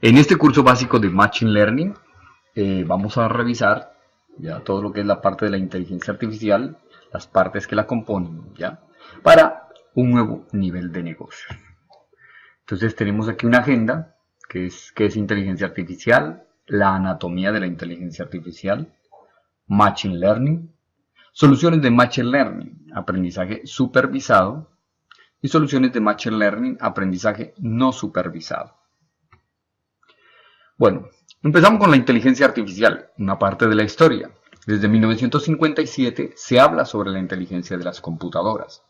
En este curso básico de Machine Learning vamos a revisar ya todo lo que es la parte de la inteligencia artificial, las partes que la componen, ya, para un nuevo nivel de negocio. Entonces tenemos aquí una agenda que es inteligencia artificial, la anatomía de la inteligencia artificial, Machine Learning, soluciones de Machine Learning, aprendizaje supervisado y soluciones de Machine Learning, aprendizaje no supervisado. Bueno, empezamos con la inteligencia artificial, una parte de la historia. Desde 1957 se habla sobre la inteligencia de las computadoras.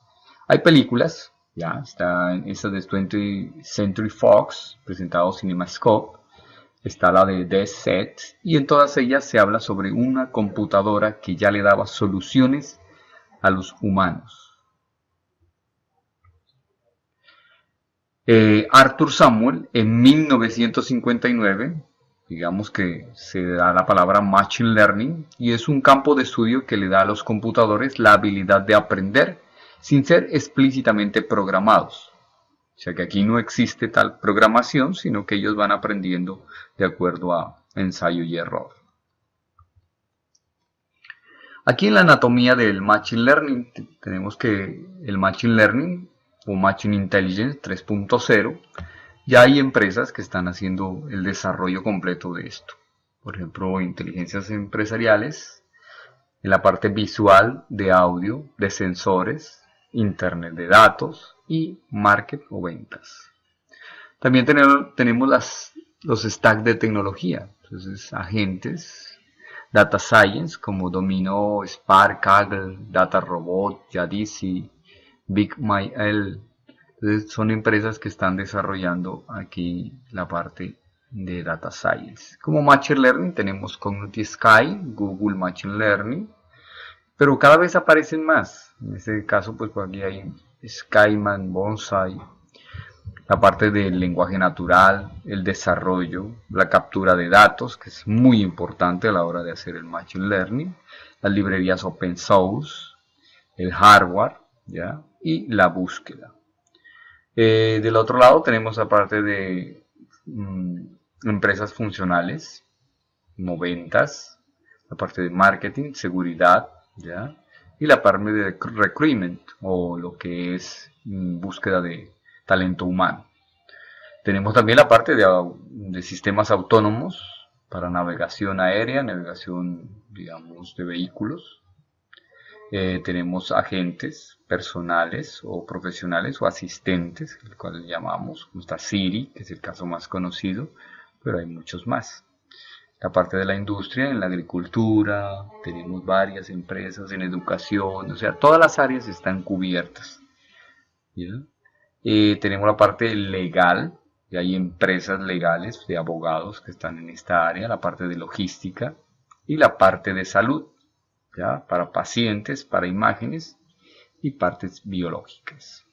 Hay películas, ya está esa de 20th Century Fox, presentado CinemaScope, está la de Dead Set, y en todas ellas se habla sobre una computadora que ya le daba soluciones a los humanos. Arthur Samuel, en 1959, digamos que se da la palabra Machine Learning, y es un campo de estudio que le da a los computadores la habilidad de aprender sin ser explícitamente programados. O sea que aquí no existe tal programación, sino que ellos van aprendiendo de acuerdo a ensayo y error. Aquí en la anatomía del Machine Learning tenemos que el Machine Learning o Machine Intelligence 3.0, ya hay empresas que están haciendo el desarrollo completo de esto. Por ejemplo, inteligencias empresariales, en la parte visual, de audio, de sensores, internet de datos y market o ventas. También tenemos los stacks de tecnología, entonces agentes, data science como Domino, Spark, Kaggle, Data Robot, Yadisi, BigML. Entonces son empresas que están desarrollando aquí la parte de Data Science. Como Machine Learning tenemos Cognitive Sky, Google Machine Learning, pero cada vez aparecen más. En este caso pues por aquí hay Skyman, Bonsai, la parte del lenguaje natural, el desarrollo, la captura de datos, que es muy importante a la hora de hacer el Machine Learning, las librerías open source, el hardware, ¿ya? Y la búsqueda. Del otro lado tenemos la parte de empresas funcionales, como ventas, la parte de marketing, seguridad, ¿ya? Y la parte de recruitment, o lo que es búsqueda de talento humano. Tenemos también la parte de sistemas autónomos para navegación aérea, navegación, digamos, de vehículos. Tenemos agentes personales o profesionales o asistentes, el cual llamamos, como está Siri, que es el caso más conocido, pero hay muchos más. La parte de la industria, en la agricultura, tenemos varias empresas, en educación, o sea, todas las áreas están cubiertas. Tenemos la parte legal, y hay empresas legales de abogados que están en esta área, la parte de logística y la parte de salud, ¿ya? Para pacientes, para imágenes y partes biológicas.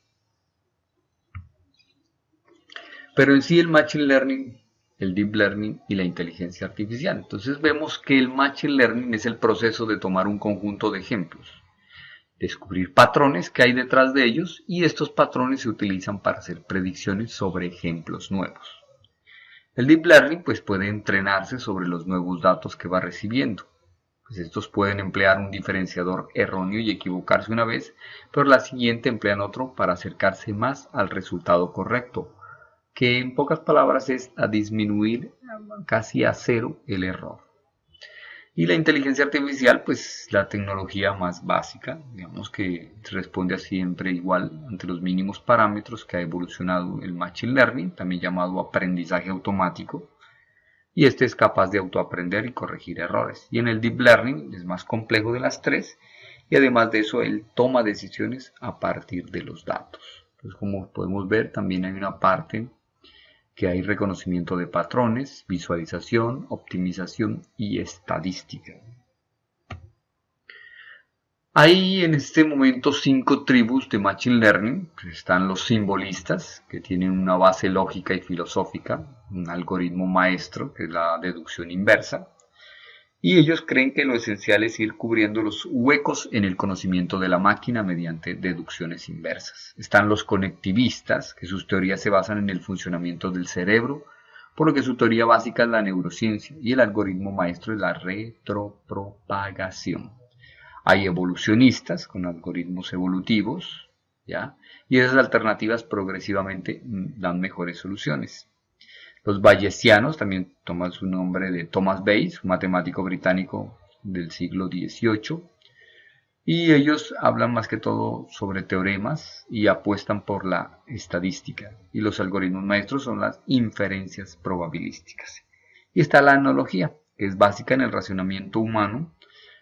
Pero en sí el Machine Learning, el Deep Learning y la inteligencia artificial. Entonces vemos que el Machine Learning es el proceso de tomar un conjunto de ejemplos, descubrir patrones que hay detrás de ellos, y estos patrones se utilizan para hacer predicciones sobre ejemplos nuevos. El Deep Learning pues puede entrenarse sobre los nuevos datos que va recibiendo. Pues estos pueden emplear un diferenciador erróneo y equivocarse una vez, pero la siguiente emplean otro para acercarse más al resultado correcto, que en pocas palabras es a disminuir casi a cero el error. Y la inteligencia artificial, pues la tecnología más básica, digamos que responde a siempre igual ante los mínimos parámetros que ha evolucionado el Machine Learning, también llamado aprendizaje automático, y este es capaz de autoaprender y corregir errores. Y en el Deep Learning es más complejo de las tres, y además de eso él toma decisiones a partir de los datos. Entonces, como podemos ver, también hay una parte que hay reconocimiento de patrones, visualización, optimización y estadística. Hay en este momento 5 tribus de Machine Learning. Están los simbolistas, que tienen una base lógica y filosófica, un algoritmo maestro, que es la deducción inversa. Y ellos creen que lo esencial es ir cubriendo los huecos en el conocimiento de la máquina mediante deducciones inversas. Están los conectivistas, que sus teorías se basan en el funcionamiento del cerebro por lo que su teoría básica es la neurociencia y el algoritmo maestro es la retropropagación. Hay evolucionistas con algoritmos evolutivos, ¿ya? Y esas alternativas progresivamente dan mejores soluciones. Los bayesianos también toman su nombre de Thomas Bayes, un matemático británico del siglo XVIII, y ellos hablan más que todo sobre teoremas y apuestan por la estadística. Y los algoritmos maestros son las inferencias probabilísticas. Y está la analogía, que es básica en el razonamiento humano.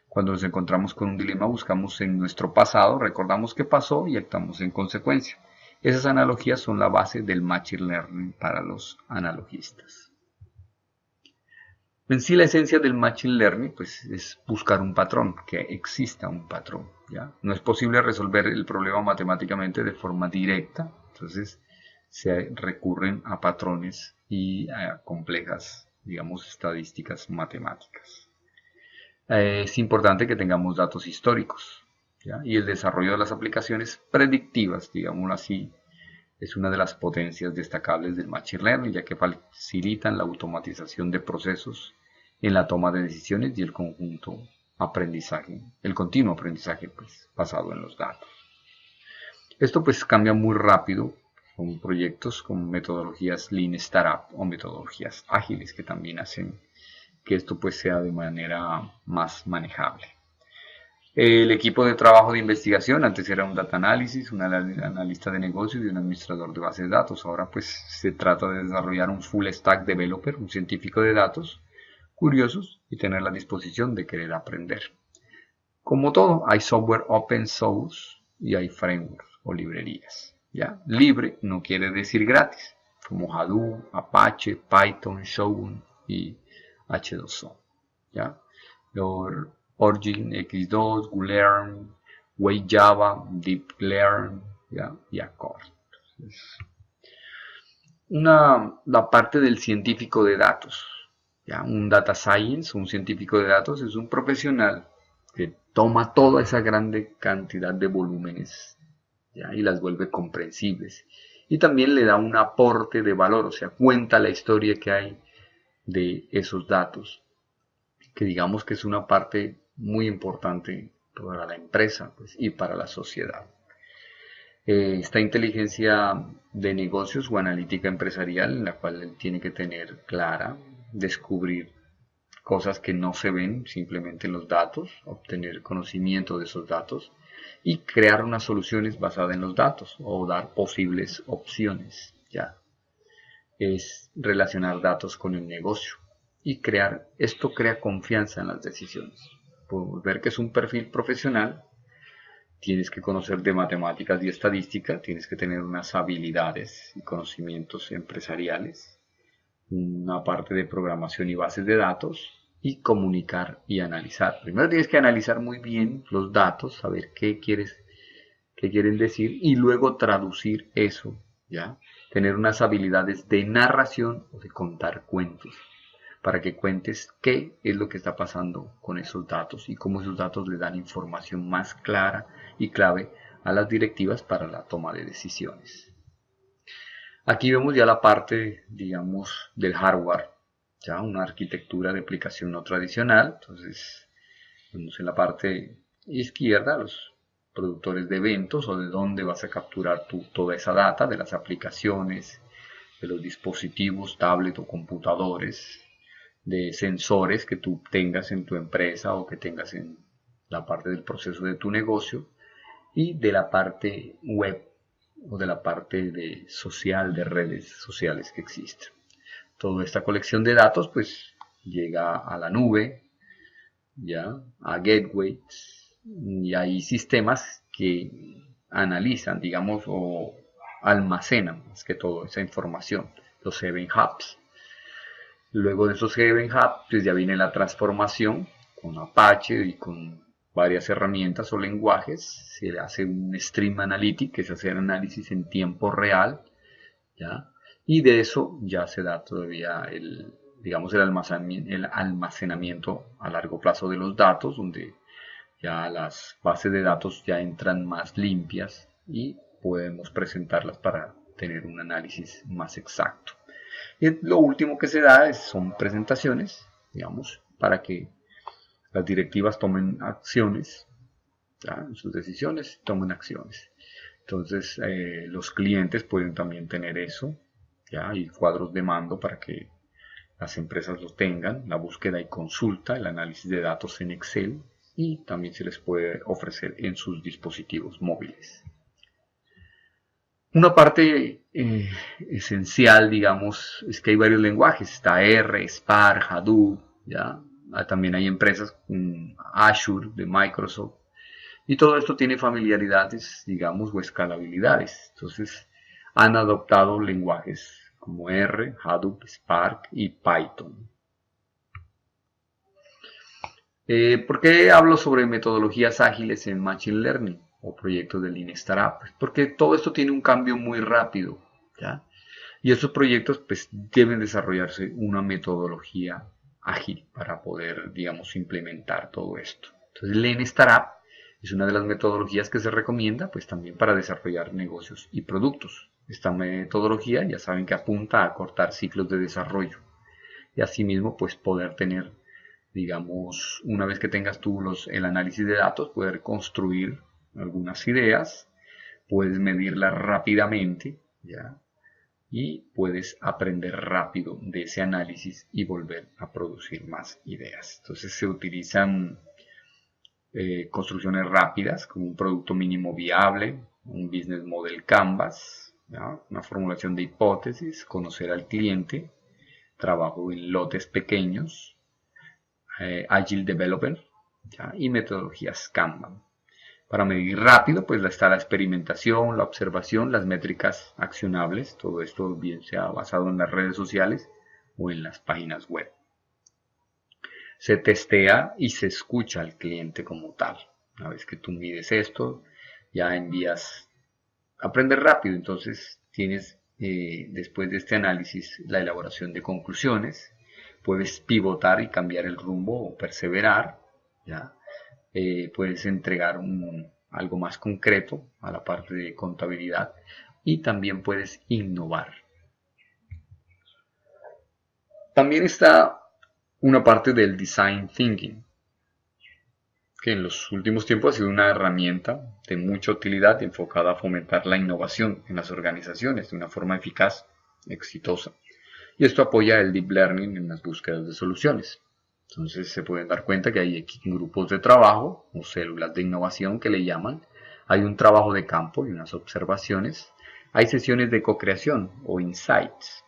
Cuando nos encontramos con un dilema, buscamos en nuestro pasado, recordamos qué pasó y actuamos en consecuencia. Esas analogías son la base del Machine Learning para los analogistas. En sí la esencia del Machine Learning pues, es buscar un patrón, que exista un patrón. ¿ya? No es posible resolver el problema matemáticamente de forma directa, entonces se recurren a patrones y a complejas, digamos, estadísticas matemáticas. Es importante que tengamos datos históricos, ¿ya? Y el desarrollo de las aplicaciones predictivas, digámoslo así, es una de las potencias destacables del Machine Learning, ya que facilitan la automatización de procesos en la toma de decisiones y el conjunto aprendizaje, el continuo aprendizaje pues, basado en los datos. Esto pues cambia muy rápido con proyectos con metodologías Lean Startup o metodologías ágiles que también hacen que esto pues sea de manera más manejable. El equipo de trabajo de investigación, antes era un data analysis, un analista de negocios y un administrador de bases de datos. Ahora pues se trata de desarrollar un full stack developer, un científico de datos, curiosos y tener la disposición de querer aprender. Como todo, hay software open source y hay frameworks o librerías. ¿ya? Libre no quiere decir gratis, como Hadoop, Apache, Python, Shogun y H2O. ¿ya? Origin, X2, Golearn, Way Java, Deeplearn ¿ya? y Accord. La parte del científico de datos. ¿ya? Un data science, un científico de datos, es un profesional que toma toda esa grande cantidad de volúmenes ¿ya? y las vuelve comprensibles. Y también le da un aporte de valor, o sea, cuenta la historia que hay de esos datos, que digamos que es una parte muy importante para la empresa pues, y para la sociedad. Esta inteligencia de negocios o analítica empresarial en la cual él tiene que tener clara, descubrir cosas que no se ven simplemente en los datos, obtener conocimiento de esos datos y crear unas soluciones basadas en los datos o dar posibles opciones. Ya es relacionar datos con el negocio y esto crea confianza en las decisiones. Podemos ver que es un perfil profesional. Tienes que conocer de matemáticas y estadística, tienes que tener unas habilidades y conocimientos empresariales, una parte de programación y bases de datos, y comunicar y analizar. Primero tienes que analizar muy bien los datos, saber qué quieren decir, y luego traducir eso, ¿ya? Tener unas habilidades de narración o de contar cuentos, para que cuentes qué es lo que está pasando con esos datos y cómo esos datos le dan información más clara y clave a las directivas para la toma de decisiones. Aquí vemos ya la parte, digamos, del hardware, ya una arquitectura de aplicación no tradicional. Entonces, vemos en la parte izquierda los productores de eventos o de dónde vas a capturar toda esa data de las aplicaciones, de los dispositivos, tablet o computadores, de sensores que tú tengas en tu empresa o que tengas en la parte del proceso de tu negocio y de la parte web o de la parte social de redes sociales que existen. Toda esta colección de datos pues llega a la nube, ya a gateways y hay sistemas que analizan, digamos, o almacenan más que todo esa información, los Event Hubs. Luego de esos Event Hubs, pues ya viene la transformación con Apache y con varias herramientas o lenguajes. Se hace un Stream Analytics, que es hacer análisis en tiempo real, ¿ya? Y de eso ya se da todavía digamos, el almacenamiento a largo plazo de los datos, donde ya las bases de datos ya entran más limpias y podemos presentarlas para tener un análisis más exacto. Y lo último que se da son presentaciones, digamos, para que las directivas tomen acciones, ¿ya? En sus decisiones, tomen acciones. Entonces, los clientes pueden también tener eso, ¿ya? Y cuadros de mando para que las empresas lo tengan, la búsqueda y consulta, el análisis de datos en Excel, y también se les puede ofrecer en sus dispositivos móviles. Una parte esencial, digamos, es que hay varios lenguajes. Está R, Spark, Hadoop, ¿ya? También hay empresas, Azure de Microsoft, y todo esto tiene familiaridades, digamos, o escalabilidades. Entonces, han adoptado lenguajes como R, Hadoop, Spark y Python. ¿Por qué hablo sobre metodologías ágiles en Machine Learning o proyectos de Lean Startup? Porque todo esto tiene un cambio muy rápido, ¿ya? Y estos proyectos pues deben desarrollarse una metodología ágil para poder, digamos, implementar todo esto. Entonces, Lean Startup es una de las metodologías que se recomienda pues también para desarrollar negocios y productos. Esta metodología ya saben que apunta a cortar ciclos de desarrollo y asimismo pues poder tener, digamos, una vez que tengas tú el análisis de datos, poder construir algunas ideas, puedes medirlas rápidamente, ¿ya? Y puedes aprender rápido de ese análisis y volver a producir más ideas. Entonces se utilizan construcciones rápidas como un producto mínimo viable, un business model canvas, ¿ya? Una formulación de hipótesis, conocer al cliente, trabajo en lotes pequeños, Agile Development, ¿ya? Y metodologías Kanban. Para medir rápido, pues está la experimentación, la observación, las métricas accionables, todo esto bien sea basado en las redes sociales o en las páginas web. Se testea y se escucha al cliente como tal. Una vez que tú mides esto, ya envías, aprender rápido, entonces tienes después de este análisis la elaboración de conclusiones, puedes pivotar y cambiar el rumbo o perseverar, ¿ya? Puedes entregar algo más concreto a la parte de contabilidad y también puedes innovar. También está una parte del design thinking, que en los últimos tiempos ha sido una herramienta de mucha utilidad enfocada a fomentar la innovación en las organizaciones de una forma eficaz, exitosa. Y esto apoya el deep learning en las búsquedas de soluciones. Entonces se pueden dar cuenta que hay grupos de trabajo o células de innovación que le llaman. Hay un trabajo de campo y unas observaciones. Hay sesiones de co-creación o insights.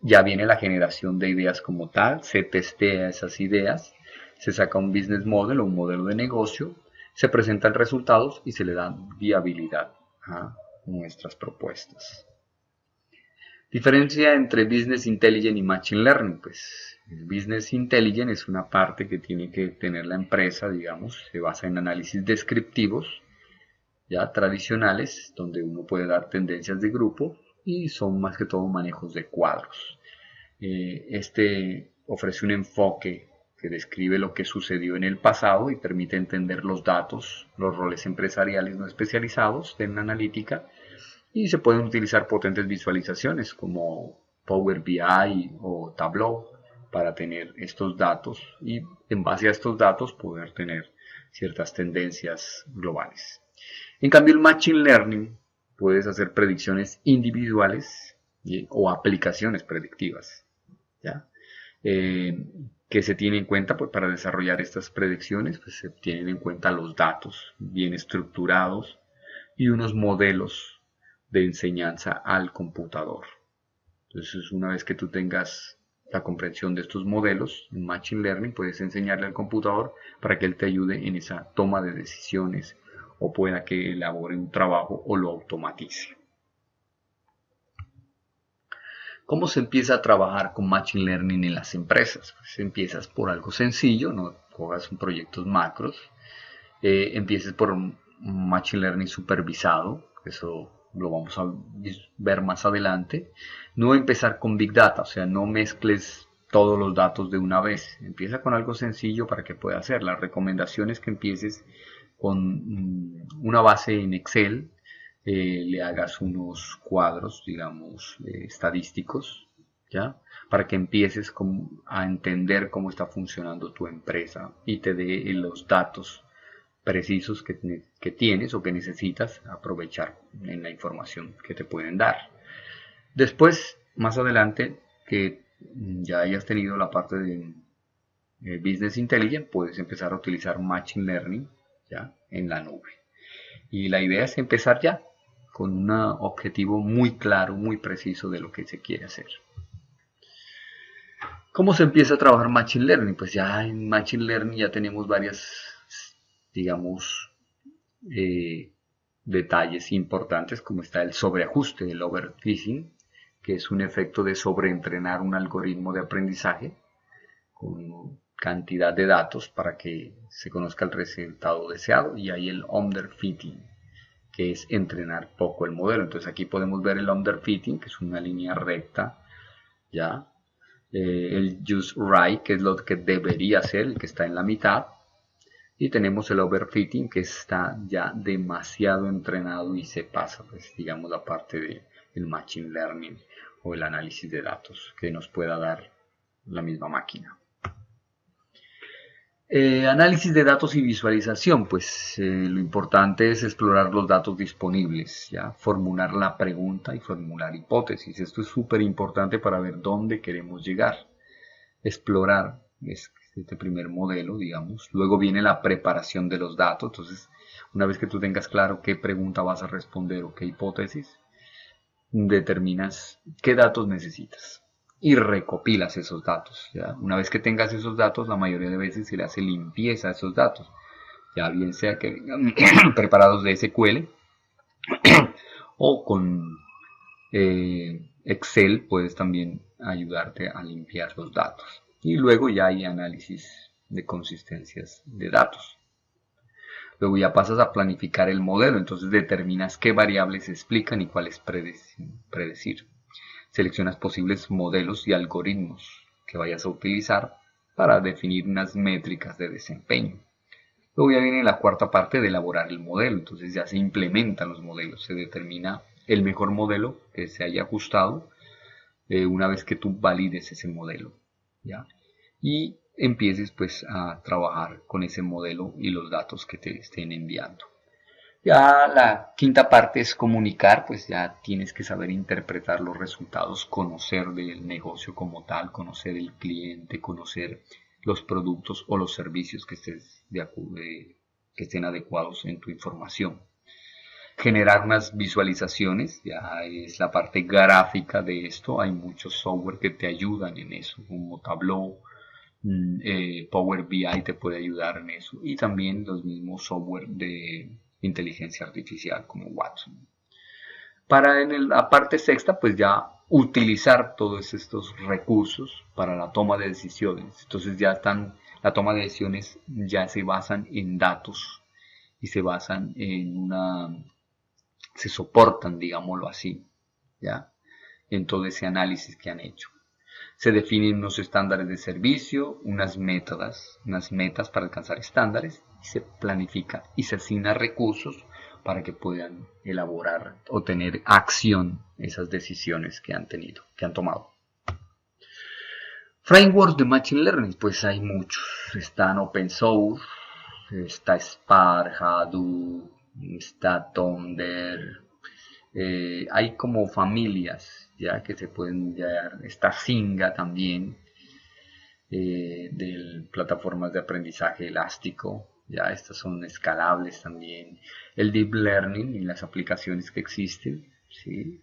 Ya viene la generación de ideas como tal, se testea esas ideas, se saca un business model o un modelo de negocio, se presentan resultados y se le da viabilidad a nuestras propuestas. Diferencia entre Business Intelligence y Machine Learning, pues el Business Intelligence es una parte que tiene que tener la empresa, digamos, se basa en análisis descriptivos, ya tradicionales, donde uno puede dar tendencias de grupo y son más que todo manejos de cuadros. Este ofrece un enfoque que describe lo que sucedió en el pasado y permite entender los datos, los roles empresariales no especializados en analítica, y se pueden utilizar potentes visualizaciones como Power BI o Tableau para tener estos datos y en base a estos datos poder tener ciertas tendencias globales. En cambio, el Machine Learning puedes hacer predicciones individuales o aplicaciones predictivas, ¿ya? Que se tiene en cuenta pues, para desarrollar estas predicciones, pues se tienen en cuenta los datos bien estructurados y unos modelos de enseñanza al computador. Entonces, una vez que tú tengas la comprensión de estos modelos en Machine Learning, puedes enseñarle al computador para que él te ayude en esa toma de decisiones o pueda que elabore un trabajo o lo automatice. ¿Cómo se empieza a trabajar con Machine Learning en las empresas? Pues empiezas por algo sencillo, no cojas proyectos macros, empieces por un Machine Learning supervisado, eso lo vamos a ver más adelante. No empezar con Big Data, o sea, no mezcles todos los datos de una vez. Empieza con algo sencillo para que pueda hacer. La recomendación es que empieces con una base en Excel, le hagas unos cuadros, digamos, estadísticos, ¿ya? Para que empieces a entender cómo está funcionando tu empresa y te dé los datos precisos que tienes o que necesitas aprovechar en la información que te pueden dar. Después, más adelante, que ya hayas tenido la parte de Business Intelligence, puedes empezar a utilizar Machine Learning ya en la nube. Y la idea es empezar ya con un objetivo muy claro, muy preciso de lo que se quiere hacer. ¿Cómo se empieza a trabajar Machine Learning? Pues ya en Machine Learning ya tenemos varias, digamos, eh, detalles importantes, como está el sobreajuste, el overfishing, que es un efecto de sobreentrenar un algoritmo de aprendizaje con cantidad de datos para que se conozca el resultado deseado, y hay el underfitting, que es entrenar poco el modelo. Entonces aquí podemos ver el underfitting, que es una línea recta, ya, el just right, que es lo que debería ser, el que está en la mitad, y tenemos el overfitting, que está ya demasiado entrenado y se pasa, pues digamos, la parte del machine learning o el análisis de datos que nos pueda dar la misma máquina. Análisis de datos y visualización, pues lo importante es explorar los datos disponibles, ¿ya? Formular la pregunta y formular hipótesis. Esto es súper importante para ver dónde queremos llegar. Explorar es este primer modelo, digamos. Luego viene la preparación de los datos. Entonces, una vez que tú tengas claro qué pregunta vas a responder o qué hipótesis, determinas qué datos necesitas y recopilas esos datos. ¿Ya? Una vez que tengas esos datos, la mayoría de veces se le hace limpieza a esos datos, ya bien sea que vengan preparados de SQL o con Excel, puedes también ayudarte a limpiar los datos. Y luego ya hay análisis de consistencias de datos. Luego ya pasas a planificar el modelo, entonces determinas qué variables se explican y cuáles predecir. Seleccionas posibles modelos y algoritmos que vayas a utilizar para definir unas métricas de desempeño. Luego ya viene la cuarta parte de elaborar el modelo, entonces ya se implementan los modelos, se determina el mejor modelo que se haya ajustado una vez que tú valides ese modelo, ¿ya? Y empieces pues a trabajar con ese modelo y los datos que te estén enviando. Ya la quinta parte es comunicar, pues ya tienes que saber interpretar los resultados, conocer del negocio como tal, conocer el cliente, conocer los productos o los servicios que estén adecuados en tu información. Generar unas visualizaciones, ya es la parte gráfica de esto, hay muchos software que te ayudan en eso, como Tableau, Power BI te puede ayudar en eso, y también los mismos software de inteligencia artificial como Watson. Para en la parte sexta, pues ya utilizar todos estos recursos para la toma de decisiones. Entonces ya están, la toma de decisiones ya se basan en datos y se basan en se soportan, digámoslo así, ya, en todo ese análisis que han hecho. Se definen unos estándares de servicio, unas metas para alcanzar estándares, y se planifica y se asigna recursos para que puedan elaborar o tener acción esas decisiones que han tenido, que han tomado. Frameworks de Machine Learning, pues hay muchos. Están Open Source, está Spark, Hadoop, está Thunder. Hay como familias ya que se pueden hallar. Está Singa también, de plataformas de aprendizaje elástico. Ya estas son escalables también. El Deep Learning y las aplicaciones que existen. ¿Sí?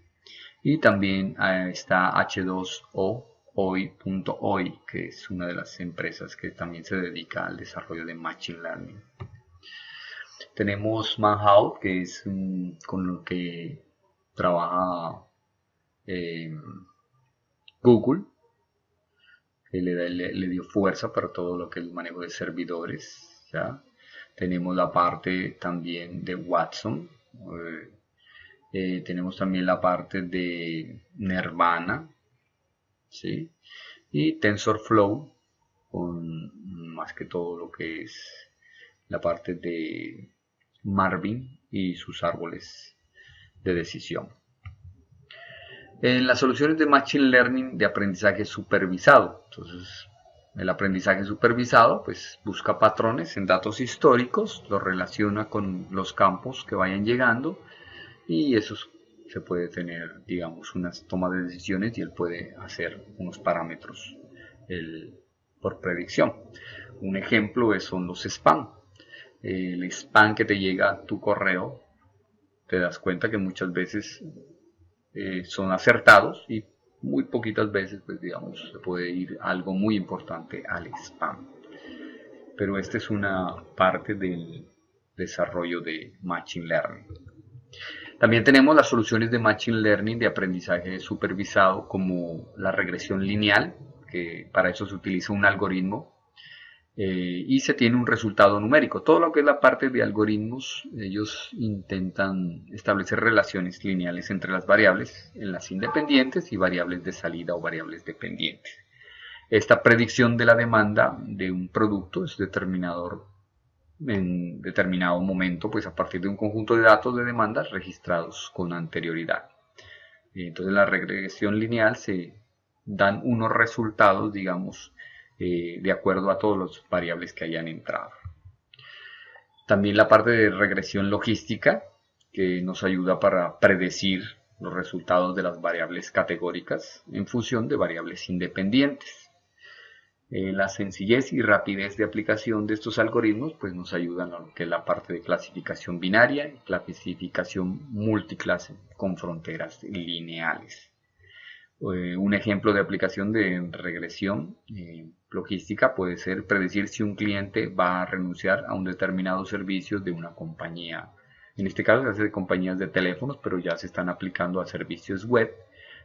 Y también está H2O, hoy.hoy, que es una de las empresas que también se dedica al desarrollo de Machine Learning. Tenemos Manhout, que es con lo que trabaja Google, que le dio fuerza para todo lo que es el manejo de servidores. ¿Ya? Tenemos la parte también de Watson. Tenemos también la parte de Nervana, ¿sí? Y TensorFlow, con más que todo lo que es la parte de Marvin y sus árboles de decisión. En las soluciones de Machine Learning de aprendizaje supervisado. Entonces, el aprendizaje supervisado pues busca patrones en datos históricos, los relaciona con los campos que vayan llegando y eso se puede tener, digamos, unas tomas de decisiones y él puede hacer unos parámetros por predicción. Un ejemplo son los spam. El spam que te llega a tu correo, te das cuenta que muchas veces son acertados y muy poquitas veces, pues digamos, se puede ir algo muy importante al spam. Pero esta es una parte del desarrollo de Machine Learning. También tenemos las soluciones de Machine Learning de aprendizaje supervisado como la regresión lineal, que para eso se utiliza un algoritmo y se tiene un resultado numérico. Todo lo que es la parte de algoritmos, ellos intentan establecer relaciones lineales entre las variables en las independientes y variables de salida o variables dependientes. Esta predicción de la demanda de un producto es determinador en determinado momento, pues a partir de un conjunto de datos de demandas registrados con anterioridad. Entonces en la regresión lineal se dan unos resultados, digamos, de acuerdo a todas las variables que hayan entrado. También la parte de regresión logística, que nos ayuda para predecir los resultados de las variables categóricas en función de variables independientes. La sencillez y rapidez de aplicación de estos algoritmos pues nos ayudan a lo que es la parte de clasificación binaria y clasificación multiclase con fronteras lineales. Un ejemplo de aplicación de regresión logística puede ser predecir si un cliente va a renunciar a un determinado servicio de una compañía. En este caso se hace de compañías de teléfonos, pero ya se están aplicando a servicios web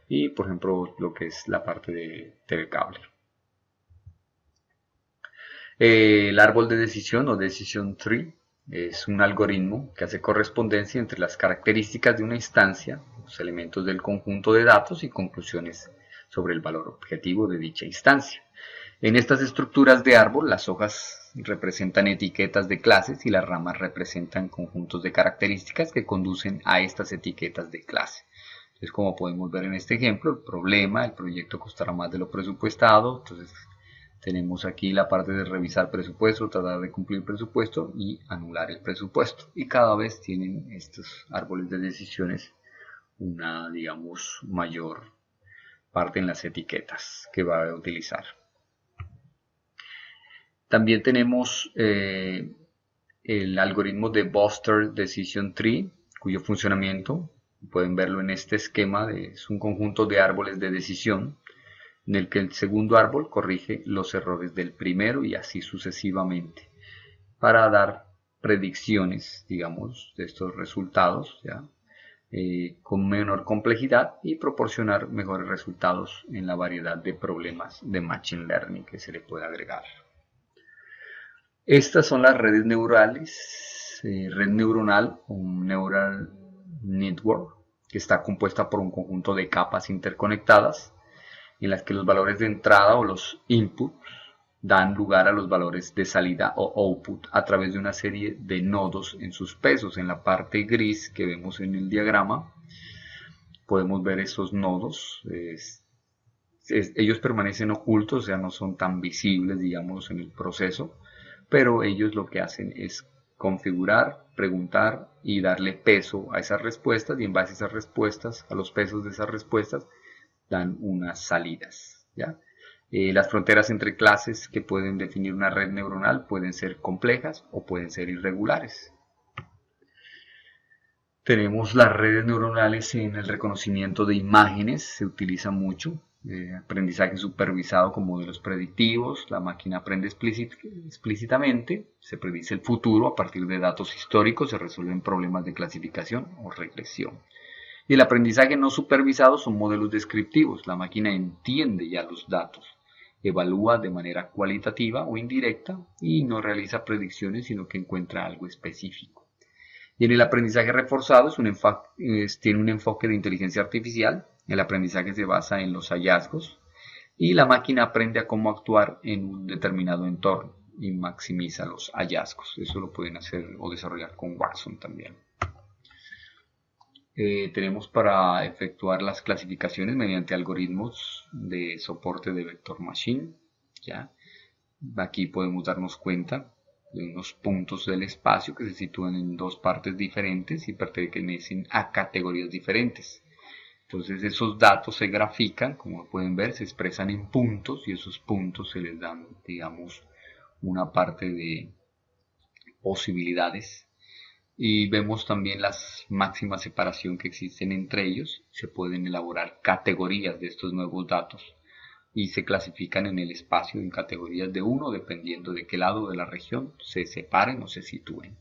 y, por ejemplo, lo que es la parte de telecable. El árbol de decisión o decision tree es un algoritmo que hace correspondencia entre las características de una instancia, los elementos del conjunto de datos y conclusiones sobre el valor objetivo de dicha instancia. En estas estructuras de árbol, las hojas representan etiquetas de clases y las ramas representan conjuntos de características que conducen a estas etiquetas de clase. Entonces, como podemos ver en este ejemplo, el problema, el proyecto costará más de lo presupuestado, entonces tenemos aquí la parte de revisar presupuesto, tratar de cumplir presupuesto y anular el presupuesto. Y cada vez tienen estos árboles de decisiones una, digamos, mayor parte en las etiquetas que va a utilizar. También tenemos el algoritmo de Buster Decision Tree, cuyo funcionamiento, pueden verlo en este esquema, es un conjunto de árboles de decisión en el que el segundo árbol corrige los errores del primero y así sucesivamente, para dar predicciones, digamos, de estos resultados, ¿ya? Con menor complejidad y proporcionar mejores resultados en la variedad de problemas de Machine Learning que se le puede agregar. Estas son las redes neurales, red neuronal o Neural Network, que está compuesta por un conjunto de capas interconectadas en las que los valores de entrada o los inputs dan lugar a los valores de salida o output a través de una serie de nodos en sus pesos. En la parte gris que vemos en el diagrama podemos ver esos nodos. Ellos permanecen ocultos, o sea, no son tan visibles, digamos, en el proceso, pero ellos lo que hacen es configurar, preguntar y darle peso a esas respuestas y en base a esas respuestas, a los pesos de esas respuestas, dan unas salidas, ¿ya? Las fronteras entre clases que pueden definir una red neuronal pueden ser complejas o pueden ser irregulares. Tenemos las redes neuronales en el reconocimiento de imágenes, se utiliza mucho. Aprendizaje supervisado con modelos predictivos, la máquina aprende explícitamente, se predice el futuro a partir de datos históricos, se resuelven problemas de clasificación o regresión. Y el aprendizaje no supervisado son modelos descriptivos. La máquina entiende ya los datos, evalúa de manera cualitativa o indirecta y no realiza predicciones, sino que encuentra algo específico. Y en el aprendizaje reforzado tiene un enfoque de inteligencia artificial. El aprendizaje se basa en los hallazgos y la máquina aprende a cómo actuar en un determinado entorno y maximiza los hallazgos. Eso lo pueden hacer o desarrollar con Watson también. Tenemos para efectuar las clasificaciones mediante algoritmos de soporte de vector machine. ¿Ya? Aquí podemos darnos cuenta de unos puntos del espacio que se sitúan en dos partes diferentes y pertenecen a categorías diferentes. Entonces esos datos se grafican, como pueden ver, se expresan en puntos y esos puntos se les dan, digamos, una parte de posibilidades. Y vemos también las máximas separación que existen entre ellos. Se pueden elaborar categorías de estos nuevos datos y se clasifican en el espacio en categorías de 1 dependiendo de qué lado de la región se separen o se sitúen.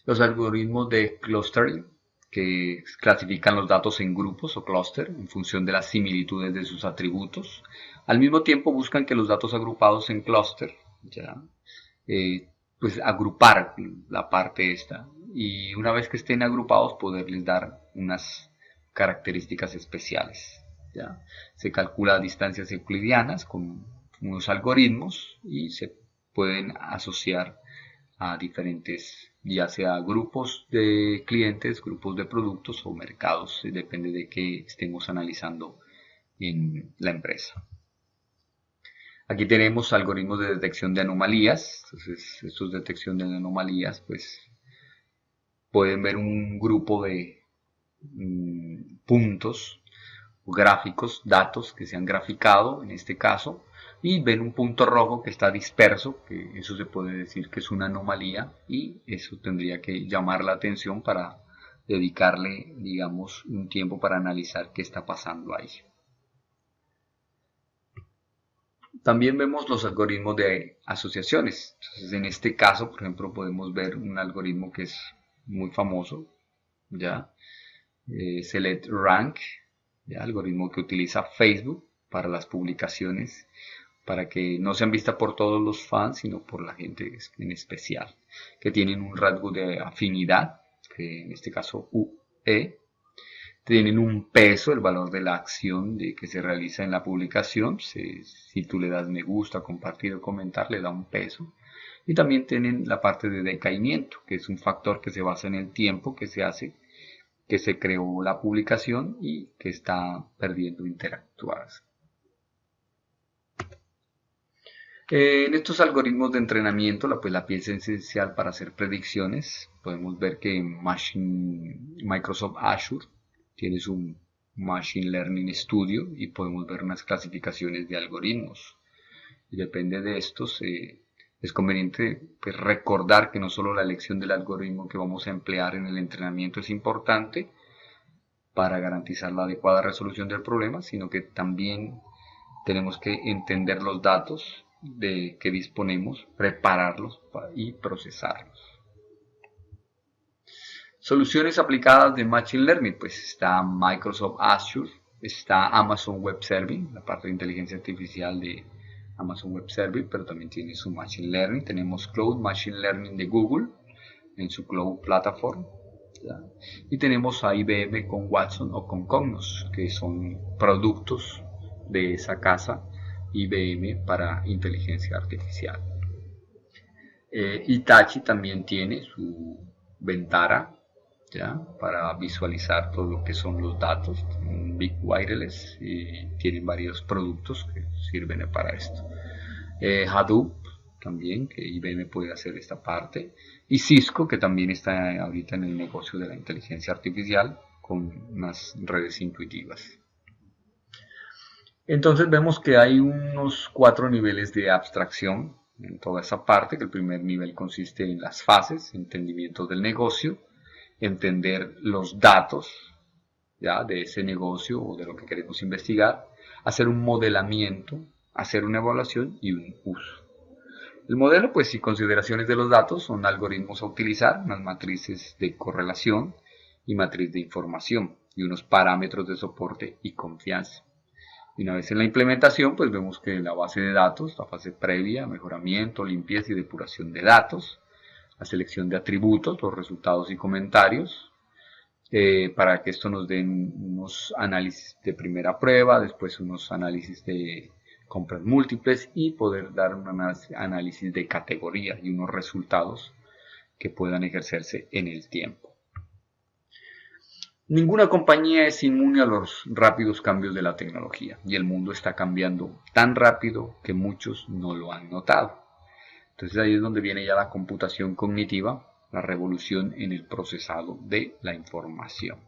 Los algoritmos de clustering, que clasifican los datos en grupos o clúster en función de las similitudes de sus atributos. Al mismo tiempo buscan que los datos agrupados en clúster, pues agrupar la parte esta y una vez que estén agrupados poderles dar unas características especiales. ¿Ya? Se calcula distancias euclidianas con unos algoritmos y se pueden asociar a diferentes, ya sea grupos de clientes, grupos de productos o mercados, depende de qué estemos analizando en la empresa. Aquí tenemos algoritmos de detección de anomalías. Entonces, estos detección de anomalías, pues pueden ver un grupo de puntos gráficos, datos que se han graficado en este caso, y ven un punto rojo que está disperso, que eso se puede decir que es una anomalía y eso tendría que llamar la atención para dedicarle, digamos, un tiempo para analizar qué está pasando ahí. También vemos los algoritmos de asociaciones. Entonces, en este caso, por ejemplo, podemos ver un algoritmo que es muy famoso, ¿ya? Select Rank, ¿ya? Algoritmo que utiliza Facebook para las publicaciones, para que no sean vistas por todos los fans, sino por la gente en especial, que tienen un rasgo de afinidad, que en este caso UE, tienen un peso, el valor de la acción que se realiza en la publicación. Si tú le das me gusta, compartir o comentar, le da un peso. Y también tienen la parte de decaimiento, que es un factor que se basa en el tiempo que se hace, que se creó la publicación y que está perdiendo interactuadas. En estos algoritmos de entrenamiento, la pieza esencial para hacer predicciones, podemos ver que Microsoft Azure tiene su Machine Learning Studio y podemos ver unas clasificaciones de algoritmos. Y depende de estos, es conveniente pues, recordar que no solo la elección del algoritmo que vamos a emplear en el entrenamiento es importante para garantizar la adecuada resolución del problema, sino que también tenemos que entender los datos de que disponemos, prepararlos y procesarlos. Soluciones aplicadas de Machine Learning, pues está Microsoft Azure, está Amazon Web Service, la parte de inteligencia artificial de Amazon Web Service, pero también tiene su Machine Learning. Tenemos Cloud Machine Learning de Google en su Cloud Platform. ¿Ya? Y tenemos a IBM con Watson o con Cognos, que son productos de esa casa IBM para inteligencia artificial. Hitachi también tiene su Ventara, ¿ya? Para visualizar todo lo que son los datos, un Big Wireless, y tienen varios productos que sirven para esto. Hadoop también, que IBM puede hacer esta parte, y Cisco, que también está ahorita en el negocio de la inteligencia artificial con unas redes intuitivas. Entonces vemos que hay unos 4 niveles de abstracción en toda esa parte, que el primer nivel consiste en las fases, entendimiento del negocio, entender los datos ¿ya? De ese negocio o de lo que queremos investigar, hacer un modelamiento, hacer una evaluación y un uso. El modelo, pues, y consideraciones de los datos son algoritmos a utilizar, unas matrices de correlación y matriz de información y unos parámetros de soporte y confianza. Y una vez en la implementación, pues vemos que la base de datos, la fase previa, mejoramiento, limpieza y depuración de datos, la selección de atributos, los resultados y comentarios, para que esto nos den unos análisis de primera prueba, después unos análisis de compras múltiples y poder dar un análisis de categoría y unos resultados que puedan ejercerse en el tiempo. Ninguna compañía es inmune a los rápidos cambios de la tecnología y el mundo está cambiando tan rápido que muchos no lo han notado. Entonces ahí es donde viene ya la computación cognitiva, la revolución en el procesado de la información.